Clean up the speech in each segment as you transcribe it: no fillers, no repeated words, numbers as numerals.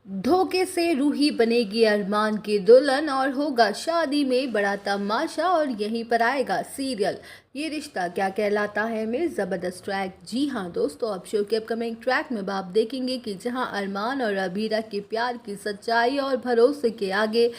धोखे से रूही बनेगी अरमान की दुल्हन और होगा शादी में बड़ा तमाशा और यहीं पर आएगा सीरियल ये रिश्ता क्या कहलाता है में ज़बरदस्त ट्रैक। जी हाँ दोस्तों, अब शो के अपकमिंग ट्रैक में आप देखेंगे कि जहां अरमान और अबीरा के प्यार की सच्चाई और भरोसे के आगे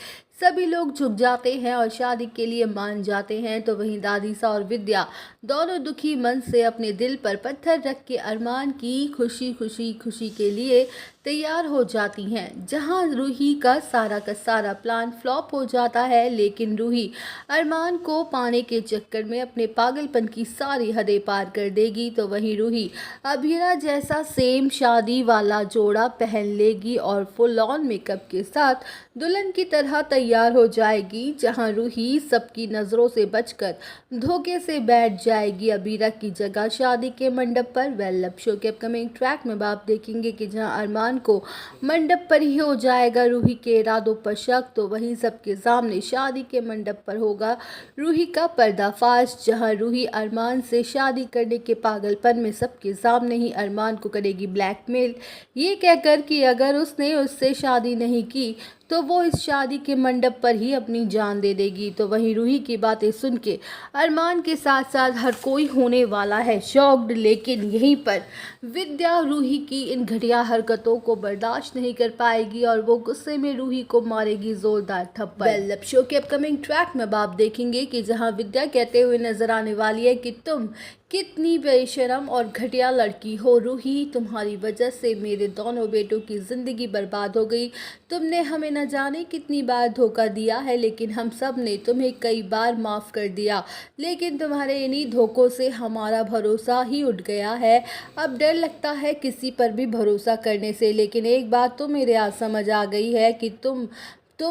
सभी लोग झुक जाते हैं और शादी के लिए मान जाते हैं, तो वहीं दादीसा और विद्या दोनों दुखी मन से अपने दिल पर पत्थर रख के अरमान की खुशी के लिए तैयार हो जाती हैं। जहां रूही का सारा प्लान फ्लॉप हो जाता है, लेकिन रूही अरमान को पाने के चक्कर में अपने पागलपन की सारी हदें पार कर देगी, तो वहीं रूही अबीरा जैसा सेम शादी वाला जोड़ा पहन लेगी और फुल ऑन मेकअप के साथ दुल्हन की तरह तैयार हो जाएगी। जहां रूही सबकी नज़रों से बचकर धोखे से बैठ जाएगी अबीरा की जगह शादी के मंडप पर। वेल, शो के अपकमिंग ट्रैक में आप देखेंगे कि जहां अरमान को मंडप पर ही हो जाएगा रूही के इरादों पर शक, तो वहीं सबके सामने शादी के मंडप पर होगा रूही का पर्दाफाश। जहां रूही अरमान से शादी करने के पागलपन में सबके सामने ही अरमान को करेगी ब्लैकमेल, ये कहकर कि अगर उसने उससे शादी नहीं की तो वो इस शादी के मंडप पर ही अपनी जान दे देगी। तो वहीं रूही की बातें सुन के अरमान के साथ साथ हर कोई होने वाला है शॉक्ड, लेकिन यहीं पर विद्या रूही की इन घटिया हरकतों को बर्दाश्त नहीं कर पाएगी और वो गुस्से में रूही को मारेगी जोरदार थप्पड़। वेल, शो के अपकमिंग ट्रैक में आप देखेंगे कि जहां विद्या कहते हुए नजर आने वाली है कि तुम कितनी बेशरम और घटिया लड़की हो रूही, तुम्हारी वजह से मेरे दोनों बेटों की ज़िंदगी बर्बाद हो गई। तुमने हमें न जाने कितनी बार धोखा दिया है, लेकिन हम सब ने तुम्हें कई बार माफ़ कर दिया, लेकिन तुम्हारे इन्हीं धोखों से हमारा भरोसा ही उठ गया है। अब डर लगता है किसी पर भी भरोसा करने से, लेकिन एक बात तो मेरे आज समझ आ गई है कि तुम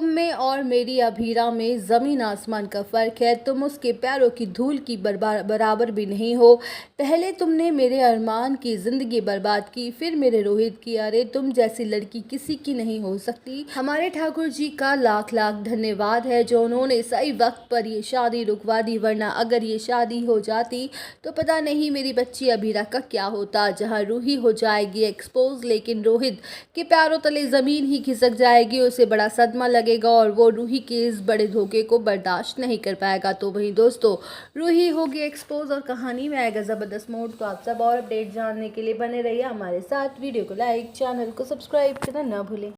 में और मेरी अबीरा में ज़मीन आसमान का फ़र्क है। तुम उसके पैरों की धूल की बराबर भी नहीं हो। पहले तुमने मेरे अरमान की ज़िंदगी बर्बाद की, फिर मेरे रोहित की। अरे तुम जैसी लड़की किसी की नहीं हो सकती। हमारे ठाकुर जी का लाख लाख धन्यवाद है जो उन्होंने सही वक्त पर ये शादी रुकवा दी, वरना अगर ये शादी हो जाती तो पता नहीं मेरी बच्ची अबीरा का क्या होता। जहाँ रूही हो जाएगी एक्सपोज, लेकिन रोहित के पैरों तले ज़मीन ही खिसक जाएगी, उसे बड़ा सदमा लगेगा और वो रूही के इस बड़े धोखे को बर्दाश्त नहीं कर पाएगा। तो वहीं दोस्तों, रूही होगी एक्सपोज और कहानी में आएगा ज़बरदस्त मोड। तो आप सब और अपडेट जानने के लिए बने रहिए हमारे साथ। वीडियो को लाइक, चैनल को सब्सक्राइब करना ना भूलें।